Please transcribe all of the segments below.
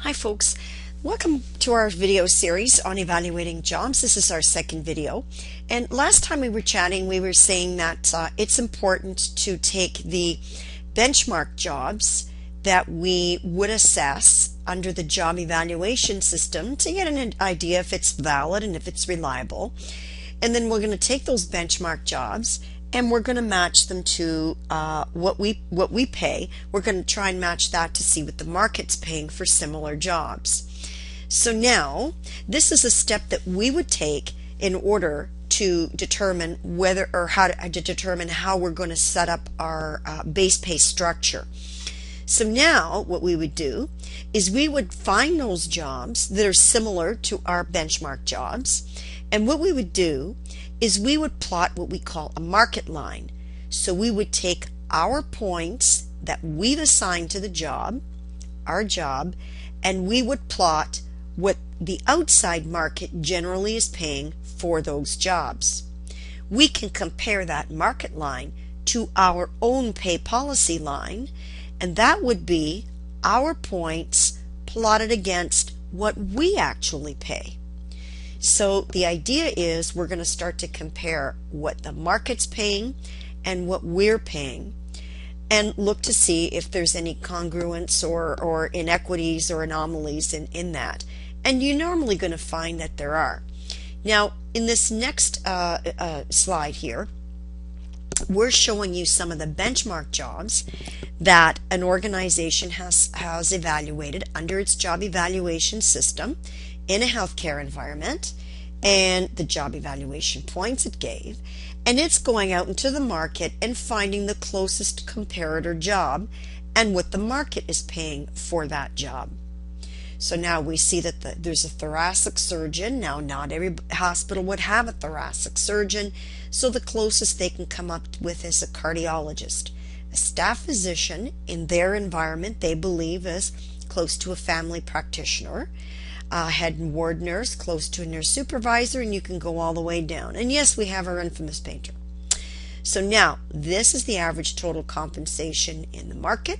Hi folks, welcome to our video series on evaluating jobs. This is our second video, and last time we were chatting we were saying that it's important to take the benchmark jobs that we would assess under the job evaluation system to get an idea if it's valid and if it's reliable. And then we're going to take those benchmark jobs and we're going to match them to what we pay. We're going to try and match that to see what the market's paying for similar jobs. So now this is a step that we would take in order to determine whether or how to determine how we're going to set up our base pay structure. So now what we would do is we would find those jobs that are similar to our benchmark jobs, and what we would do is we would plot what we call a market line. So we would take our points that we've assigned to the job, our job, and we would plot what the outside market generally is paying for those jobs. We can compare that market line to our own pay policy line, and that would be our points plotted against what we actually pay. So the idea is we're going to start to compare what the market's paying and what we're paying, and look to see if there's any congruence or inequities or anomalies in that. And you're normally going to find that there are. Now in this next slide here, we're showing you some of the benchmark jobs that an organization has evaluated under its job evaluation system in a healthcare environment, and the job evaluation points it gave, and it's going out into the market and finding the closest comparator job and what the market is paying for that job. So now we see that there's a thoracic surgeon. Now not every hospital would have a thoracic surgeon, so the closest they can come up with is a cardiologist. A staff physician in their environment they believe is close to a family practitioner. Head and ward nurse close to a nurse supervisor, and you can go all the way down. And yes, we have our infamous painter. So now this is the average total compensation in the market.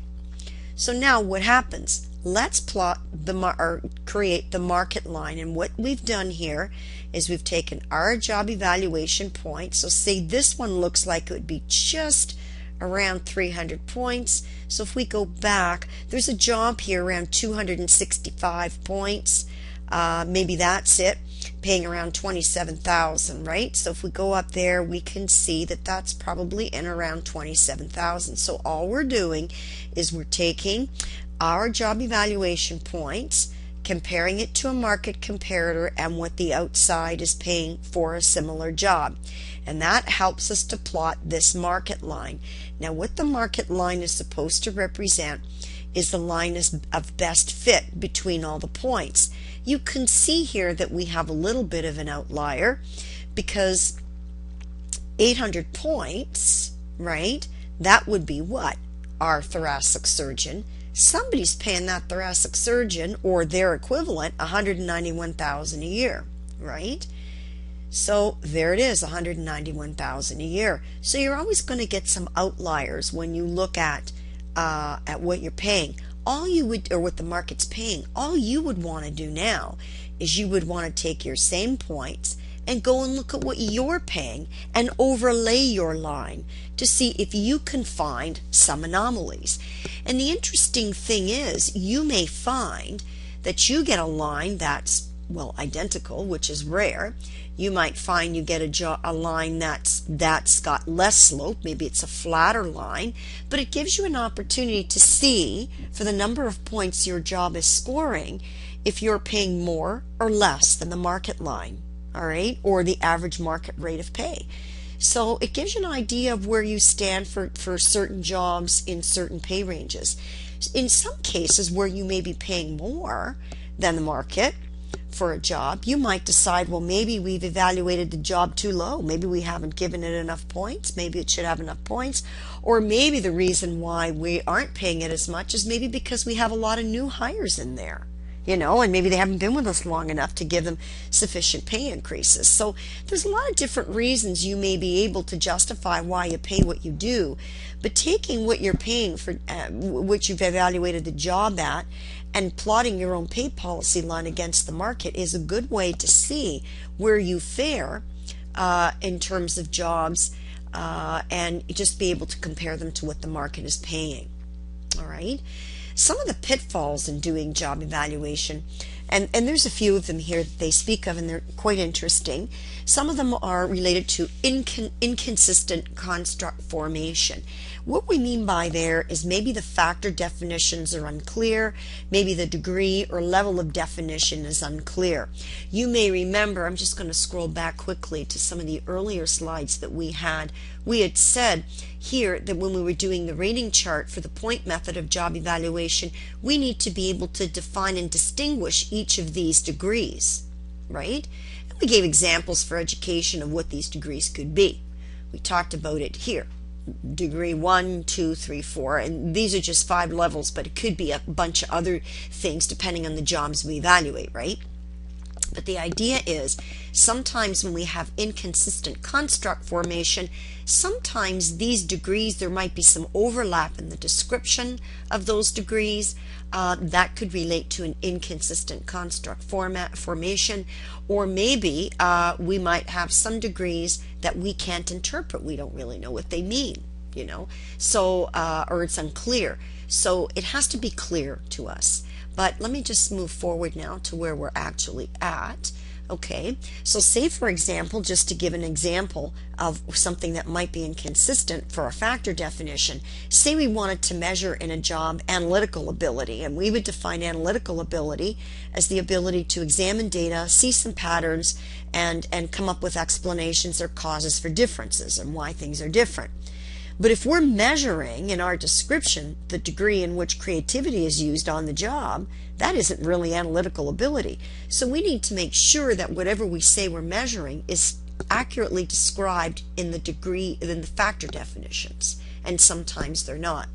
So now what happens? Let's plot or create the market line, and what we've done here is we've taken our job evaluation points. So say this one looks like it would be just around 300 points. So if we go back, there's a job here around 265 points. Maybe that's it, paying around 27,000, right? So if we go up there, we can see that that's probably in around 27,000. So all we're doing is we're taking our job evaluation points, comparing it to a market comparator and what the outside is paying for a similar job. And that helps us to plot this market line. Now what the market line is supposed to represent is the line of best fit between all the points. You can see here that we have a little bit of an outlier because 800 points, right? That would be what? Our thoracic surgeon. Somebody's paying that thoracic surgeon or their equivalent $191,000 a year, right? So there it is, $191,000 a year. So you're always going to get some outliers when you look at what you're paying. All you would, or what the market's paying, all you would want to do now is you would want to take your same points and go and look at what you're paying and overlay your line to see if you can find some anomalies. And the interesting thing is you may find that you get a line that's, well, identical, which is rare. You might find you get a line that's got less slope, maybe it's a flatter line, but it gives you an opportunity to see for the number of points your job is scoring if you're paying more or less than the market line, all right, or the average market rate of pay. So it gives you an idea of where you stand for certain jobs in certain pay ranges. In some cases where you may be paying more than the market for a job, you might decide, well, maybe we've evaluated the job too low. Maybe we haven't given it enough points. Maybe it should have enough points. Or maybe the reason why we aren't paying it as much is maybe because we have a lot of new hires in there. and maybe they haven't been with us long enough to give them sufficient pay increases. So there's a lot of different reasons you may be able to justify why you pay what you do, but taking what you're paying for, what you've evaluated the job at, and plotting your own pay policy line against the market is a good way to see where you fare in terms of jobs, and just be able to compare them to what the market is paying. All right. Some of the pitfalls in doing job evaluation, and there's a few of them here that they speak of, and they're quite interesting. Some of them are related to inconsistent construct formation. What we mean by there is maybe the factor definitions are unclear, maybe the degree or level of definition is unclear. You may remember, I'm just going to scroll back quickly to some of the earlier slides that we had. We had said here that when we were doing the rating chart for the point method of job evaluation, we need to be able to define and distinguish each of these degrees, right? And we gave examples for education of what these degrees could be. We talked about it here. Degree 1, 2, 3, 4, and these are just 5 levels, but it could be a bunch of other things depending on the jobs we evaluate, right? But the idea is sometimes when we have inconsistent construct formation, sometimes these degrees, there might be some overlap in the description of those degrees. That could relate to an inconsistent construct formation, or maybe we might have some degrees that we can't interpret. We don't really know what they mean, so or it's unclear. So it has to be clear to us. But let me just move forward now to where we're actually at. Okay, so say for example, just to give an example of something that might be inconsistent for a factor definition, say we wanted to measure in a job analytical ability, and we would define analytical ability as the ability to examine data, see some patterns, and come up with explanations or causes for differences and why things are different. But if we're measuring in our description the degree in which creativity is used on the job, that isn't really analytical ability. So we need to make sure that whatever we say we're measuring is accurately described in the degree, in the factor definitions, and sometimes they're not.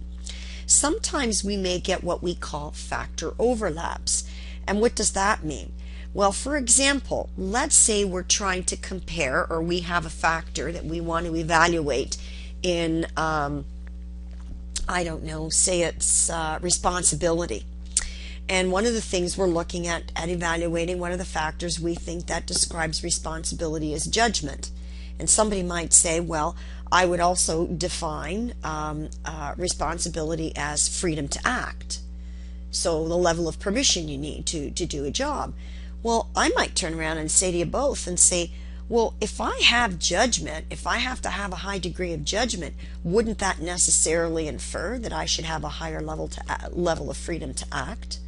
Sometimes we may get what we call factor overlaps. And what does that mean? Well, for example, let's say we're trying to compare, or we have a factor that we want to evaluate in, I don't know, say it's responsibility. And one of the things we're looking at evaluating, one of the factors we think that describes responsibility is judgment. And somebody might say, well, I would also define responsibility as freedom to act. So the level of permission you need to do a job. Well, I might turn around and say to you both and say, well, if I have judgment, if I have to have a high degree of judgment, wouldn't that necessarily infer that I should have a higher level of freedom to act?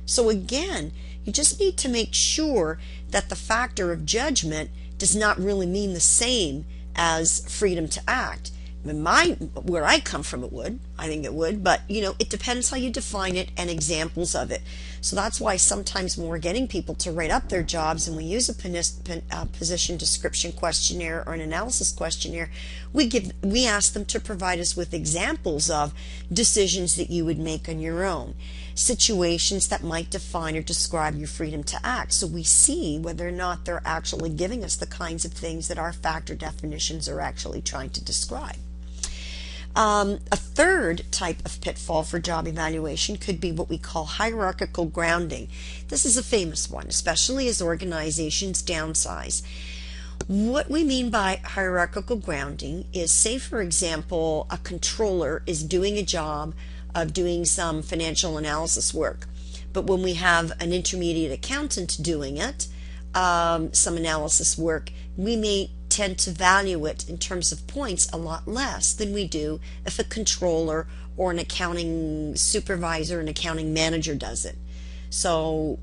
So again, you just need to make sure that the factor of judgment does not really mean the same as freedom to act. Where I come from, it would. I think it would, but it depends how you define it and examples of it. So that's why sometimes when we're getting people to write up their jobs and we use a position description questionnaire or an analysis questionnaire, we ask them to provide us with examples of decisions that you would make on your own, situations that might define or describe your freedom to act, so we see whether or not they're actually giving us the kinds of things that our factor definitions are actually trying to describe. A third type of pitfall for job evaluation could be what we call hierarchical grounding. This is a famous one, especially as organizations downsize. What we mean by hierarchical grounding is, say for example, a controller is doing a job of doing some financial analysis work, but when we have an intermediate accountant doing it, some analysis work, we may tend to value it in terms of points a lot less than we do if a controller or an accounting supervisor, an accounting manager does it. So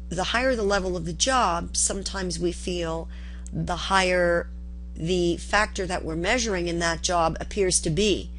the higher the level of the job, sometimes we feel the higher the factor that we're measuring in that job appears to be.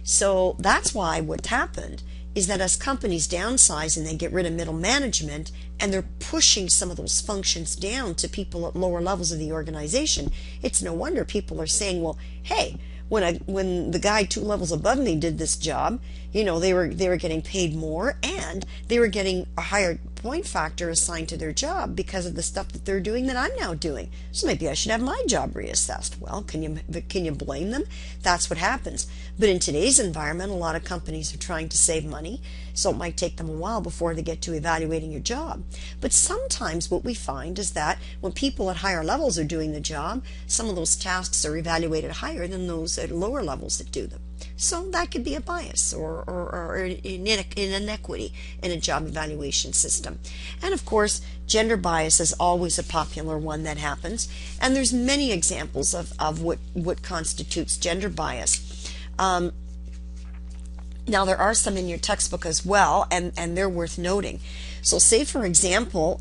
So that's why what happened is that as companies downsize and they get rid of middle management and they're pushing some of those functions down to people at lower levels of the organization, it's no wonder people are saying, well, hey, when the guy 2 levels above me did this job, they were getting paid more and they were getting a higher point factor assigned to their job because of the stuff that they're doing that I'm now doing. So maybe I should have my job reassessed. Well, can you blame them? That's what happens. But in today's environment, a lot of companies are trying to save money, so it might take them a while before they get to evaluating your job. But sometimes what we find is that when people at higher levels are doing the job, some of those tasks are evaluated higher than those at lower levels that do them. So that could be a bias or an inequity in a job evaluation system. And of course, gender bias is always a popular one that happens. And there's many examples of what constitutes gender bias. Now, there are some in your textbook as well, and they're worth noting. So say, for example,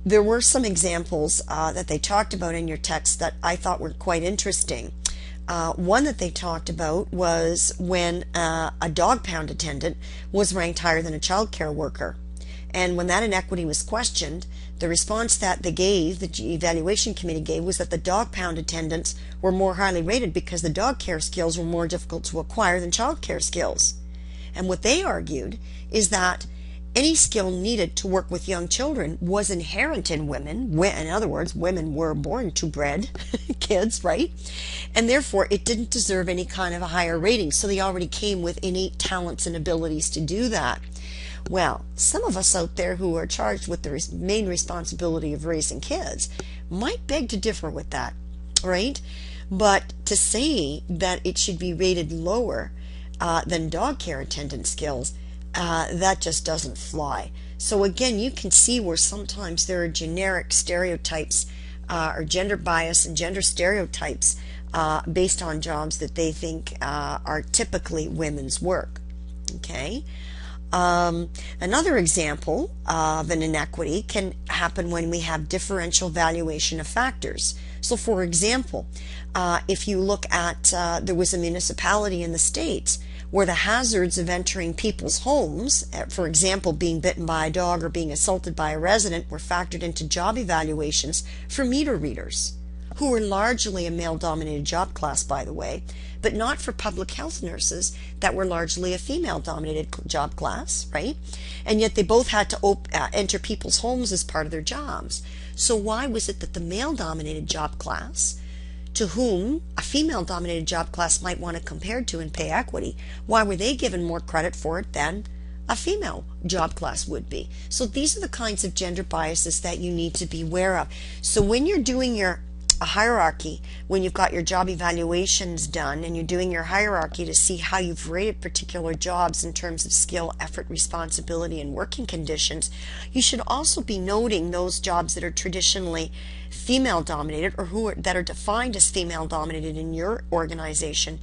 there were some examples that they talked about in your text that I thought were quite interesting. One that they talked about was when a dog pound attendant was ranked higher than a child care worker. And when that inequity was questioned, the response that they gave, the evaluation committee gave, was that the dog pound attendants were more highly rated because the dog care skills were more difficult to acquire than child care skills. And what they argued is that any skill needed to work with young children was inherent in women. In other words, women were born to bred kids, right? And therefore, it didn't deserve any kind of a higher rating. So they already came with innate talents and abilities to do that. Well, some of us out there who are charged with the main responsibility of raising kids might beg to differ with that, right? But to say that it should be rated lower than dog care attendant skills, that just doesn't fly. So again, you can see where sometimes there are generic stereotypes or gender bias and gender stereotypes based on jobs that they think are typically women's work. Okay. Another example of an inequity can happen when we have differential valuation of factors. So for example, if you look at, there was a municipality in the States where the hazards of entering people's homes, for example, being bitten by a dog or being assaulted by a resident, were factored into job evaluations for meter readers, who were largely a male-dominated job class, by the way, but not for public health nurses that were largely a female-dominated job class, right? And yet they both had to enter people's homes as part of their jobs. So why was it that the male-dominated job class, to whom a female-dominated job class might want to compare to in pay equity, why were they given more credit for it than a female job class would be? So these are the kinds of gender biases that you need to be aware of. So when you're doing a hierarchy, when you've got your job evaluations done and you're doing your hierarchy to see how you've rated particular jobs in terms of skill, effort, responsibility, and working conditions, you should also be noting those jobs that are traditionally female dominated or that are defined as female dominated in your organization,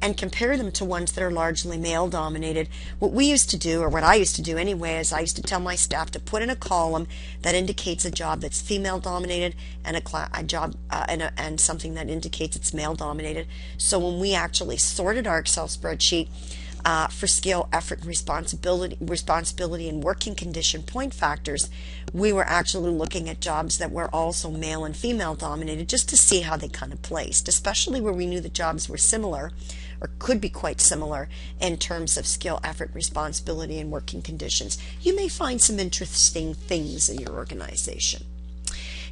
and compare them to ones that are largely male dominated. What we used to do, or what I used to do anyway, is I used to tell my staff to put in a column that indicates a job that's female dominated and a job and something that indicates it's male dominated. So when we actually sorted our Excel spreadsheet for skill, effort, responsibility and working condition point factors, we were actually looking at jobs that were also male and female dominated, just to see how they kind of placed, especially where we knew the jobs were similar or could be quite similar in terms of skill, effort, responsibility, and working conditions. You may find some interesting things in your organization.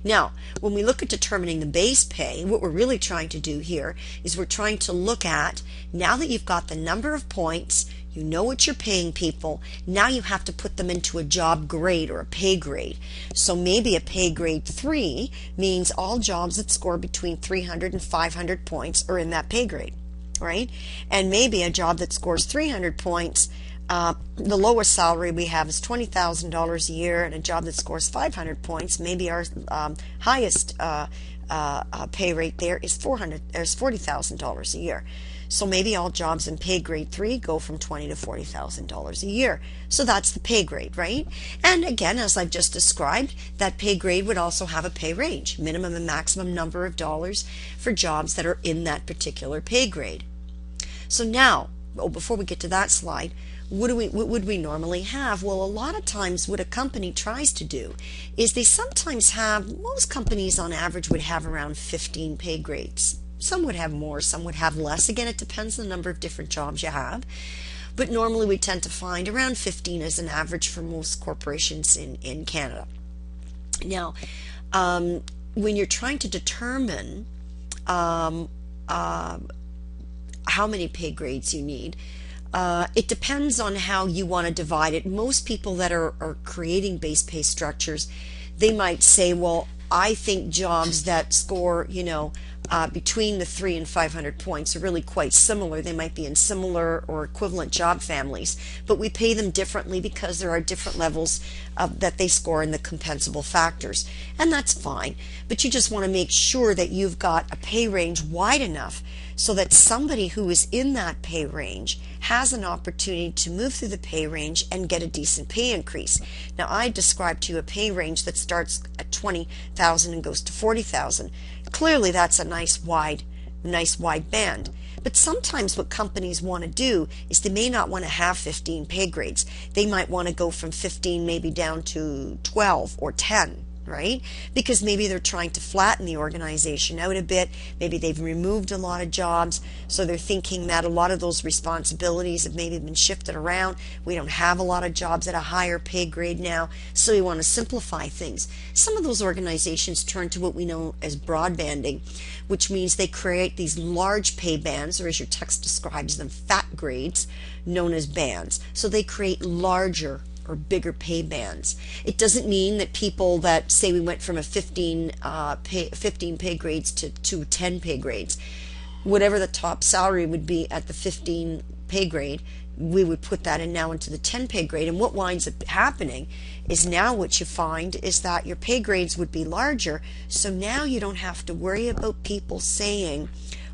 Now, when we look at determining the base pay, what we're really trying to do here is we're trying to look at, now that you've got the number of points, you know what you're paying people, now you have to put them into a job grade or a pay grade. So maybe a pay grade 3 means all jobs that score between 300 and 500 points are in that pay grade, right? And maybe a job that scores 300 points, the lowest salary we have is $20,000 a year, and a job that scores 500 points, maybe our highest pay rate there is $40,000 a year. So maybe all jobs in pay grade 3 go from $20,000 to $40,000 a year. So that's the pay grade, right? And again, as I've just described, that pay grade would also have a pay range, minimum and maximum number of dollars for jobs that are in that particular pay grade. So now, before we get to that slide, what would we normally have? Well, a lot of times what a company tries to do is they sometimes have, most companies on average would have around 15 pay grades. Some would have more, some would have less. Again, it depends on the number of different jobs you have. but normally we tend to find around 15 as an average for most corporations in Canada. Now, when you're trying to determine how many pay grades you need, it depends on how you want to divide it. Most people that are creating base pay structures, they might say, well, I think jobs that score, between the 300 and 500 points are really quite similar. They might be in similar or equivalent job families, but we pay them differently because there are different levels that they score in the compensable factors, and that's fine. But you just want to make sure that you've got a pay range wide enough so that somebody who is in that pay range has an opportunity to move through the pay range and get a decent pay increase. Now, I described to you a pay range that starts at 20,000 and goes to 40,000. Clearly, that's a nice wide band. But sometimes what companies want to do is they may not want to have 15 pay grades. They might want to go from 15 maybe down to 12 or 10. Right? Because maybe they're trying to flatten the organization out a bit. Maybe they've removed a lot of jobs, so they're thinking that a lot of those responsibilities have maybe been shifted around. We don't have a lot of jobs at a higher pay grade now, so we want to simplify things. Some of those organizations turn to what we know as broadbanding, which means they create these large pay bands, or as your text describes them, fat grades, known as bands. So they create larger or bigger pay bands. It doesn't mean that people that say we went from a 15 pay grades to 10 pay grades, whatever the top salary would be at the 15 pay grade, we would put that in now into the 10 pay grade. And what winds up happening is now what you find is that your pay grades would be larger, so now you don't have to worry about people saying,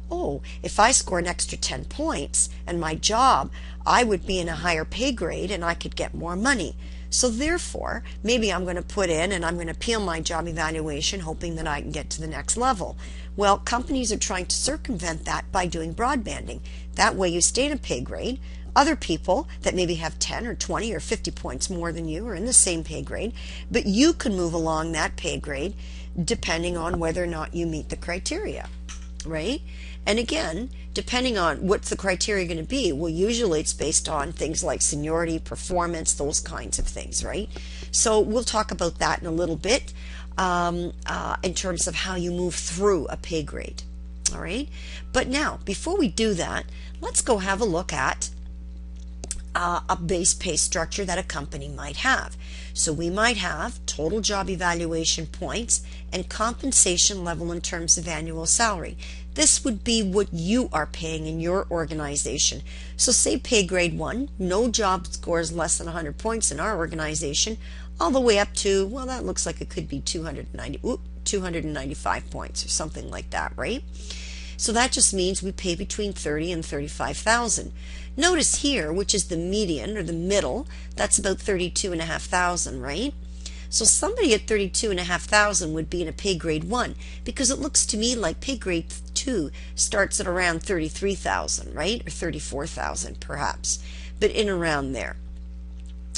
oh, if I score an extra 10 points and my job, I would be in a higher pay grade and I could get more money. So therefore, maybe I'm going to put in and I'm going to appeal my job evaluation hoping that I can get to the next level. Well, companies are trying to circumvent that by doing broadbanding. That way you stay in a pay grade. Other people that maybe have 10 or 20 or 50 points more than you are in the same pay grade, but you can move along that pay grade depending on whether or not you meet the criteria, right? And again, depending on what's the criteria going to be, well, usually it's based on things like seniority, performance, those kinds of things, right? So we'll talk about that in a little bit in terms of how you move through a pay grade, all right? But now, before we do that, let's go have a look at a base pay structure that a company might have. So we might have total job evaluation points and compensation level in terms of annual salary. This would be what you are paying in your organization. So say pay grade 1, no job scores less than 100 points in our organization, all the way up to, well, that looks like it could be 295 points or something like that, right? So that just means we pay between 30 and 35,000. Notice here, which is the median or the middle, that's about 32,500, right? So somebody at 32,500 would be in a pay grade 1, because it looks to me like pay grade 2 starts at around 33,000, right? Or 34,000 perhaps, but in around there,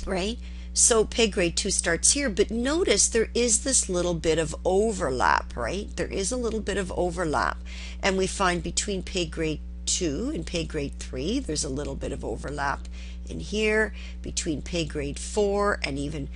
right? So pay grade 2 starts here, but notice there is this little bit of overlap, right? There is a little bit of overlap, and we find between pay grade 2 and pay grade 3 there's a little bit of overlap in here. Between pay grade 4 and even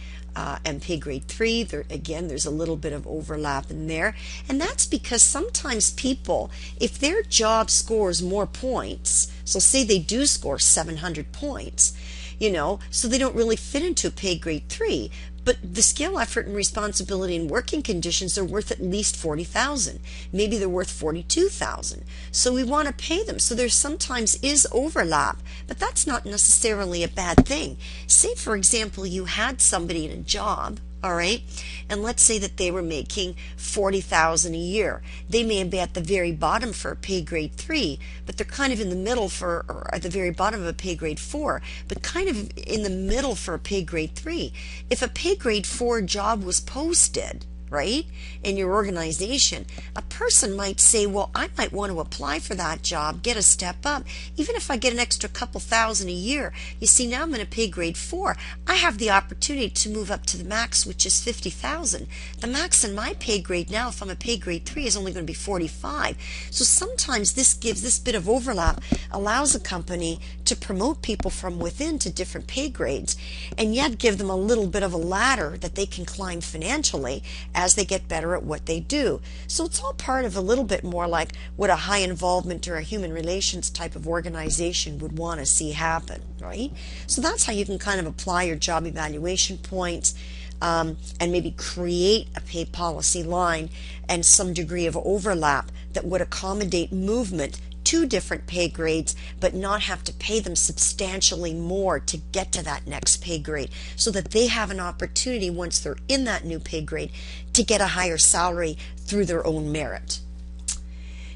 and pay grade 3, there's a little bit of overlap in there, and that's because sometimes people, if their job scores more points, so say they do score 700 points, so they don't really fit into a pay grade 3, but the skill, effort, and responsibility and working conditions are worth at least 40,000. Maybe they're worth 42,000. So we want to pay them. So there sometimes is overlap, but that's not necessarily a bad thing. Say, for example, you had somebody in a job, all right, and let's say that they were making 40,000 a year. They may be at the very bottom for a pay grade 3, but they're kind of in the middle or at the very bottom of a pay grade 4, but kind of in the middle for a pay grade 3. If a pay grade 4 job was posted, right, in your organization, a person might say, well, I might want to apply for that job, get a step up, even if I get an extra couple thousand a year. You see, now I'm in a pay grade 4. I have the opportunity to move up to the max, which is 50,000. The max in my pay grade now, if I'm a pay grade 3, is only going to be 45. So sometimes this bit of overlap allows a company to promote people from within to different pay grades, and yet give them a little bit of a ladder that they can climb financially as they get better at what they do. So it's all part of a little bit more like what a high involvement or a human relations type of organization would want to see happen, right? So that's how you can kind of apply your job evaluation points, and maybe create a pay policy line and some degree of overlap that would accommodate movement to different pay grades, but not have to pay them substantially more to get to that next pay grade, so that they have an opportunity once they're in that new pay grade to get a higher salary through their own merit.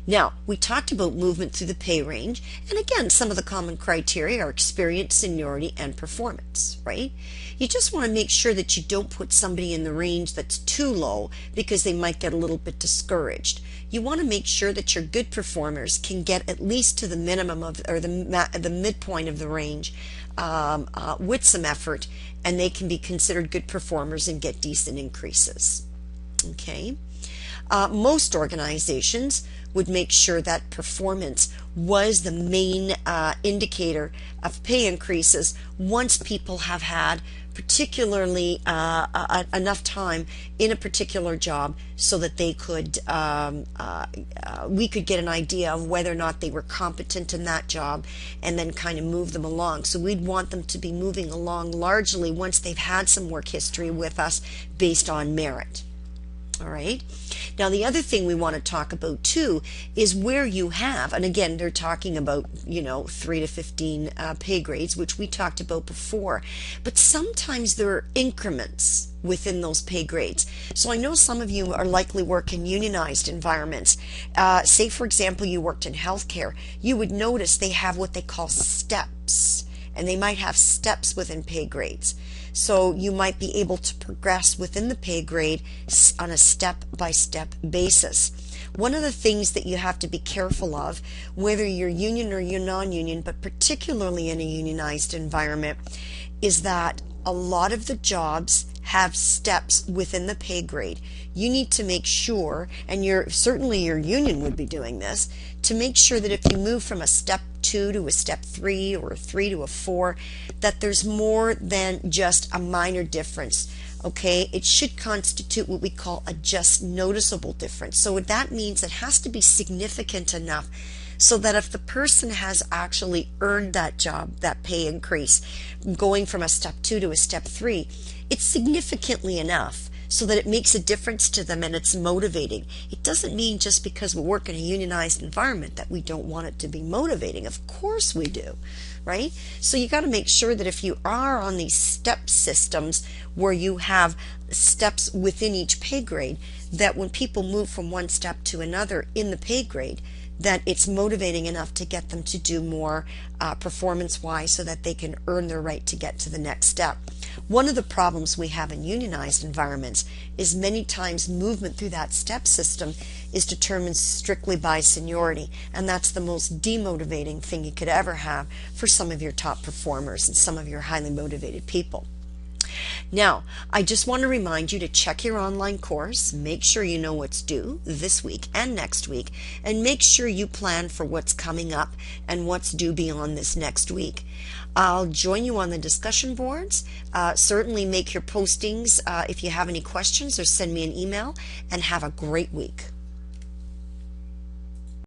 Now, we talked about movement through the pay range, and again, some of the common criteria are experience, seniority, and performance, right? You just want to make sure that you don't put somebody in the range that's too low, because they might get a little bit discouraged. You want to make sure that your good performers can get at least to the minimum of, or the midpoint of the range with some effort, and they can be considered good performers and get decent increases. Okay. Most organizations would make sure that performance was the main indicator of pay increases once people have had particularly enough time in a particular job, so that they could we could get an idea of whether or not they were competent in that job, and then kind of move them along. So we'd want them to be moving along largely once they've had some work history with us based on merit. All right. Now, the other thing we want to talk about too is where you have, and again, they're talking about, 3 to 15 pay grades, which we talked about before, but sometimes there are increments within those pay grades. So I know some of you are likely work in unionized environments. Say, for example, you worked in healthcare. You would notice they have what they call steps, and they might have steps within pay grades. So you might be able to progress within the pay grade on a step-by-step basis. One of the things that you have to be careful of, whether you're union or you're non-union, but particularly in a unionized environment, is that a lot of the jobs have steps within the pay grade. You need to make sure, and certainly your union would be doing this, to make sure that if you move from a step 2 to a step 3 or a 3 to a 4, that there's more than just a minor difference. Okay, it should constitute what we call a just noticeable difference. So what that means, it has to be significant enough so that if the person has actually earned that job, that pay increase, going from a step 2 to a step 3, it's significantly enough so that it makes a difference to them and it's motivating. It doesn't mean just because we work in a unionized environment that we don't want it to be motivating. Of course we do, right? So you got to make sure that if you are on these step systems where you have steps within each pay grade, that when people move from one step to another in the pay grade, that it's motivating enough to get them to do more performance-wise, so that they can earn their right to get to the next step. One of the problems we have in unionized environments is many times movement through that step system is determined strictly by seniority, and that's the most demotivating thing you could ever have for some of your top performers and some of your highly motivated people. Now, I just want to remind you to check your online course, make sure you know what's due this week and next week, and make sure you plan for what's coming up and what's due beyond this next week. I'll join you on the discussion boards. Certainly make your postings if you have any questions, or send me an email, and have a great week.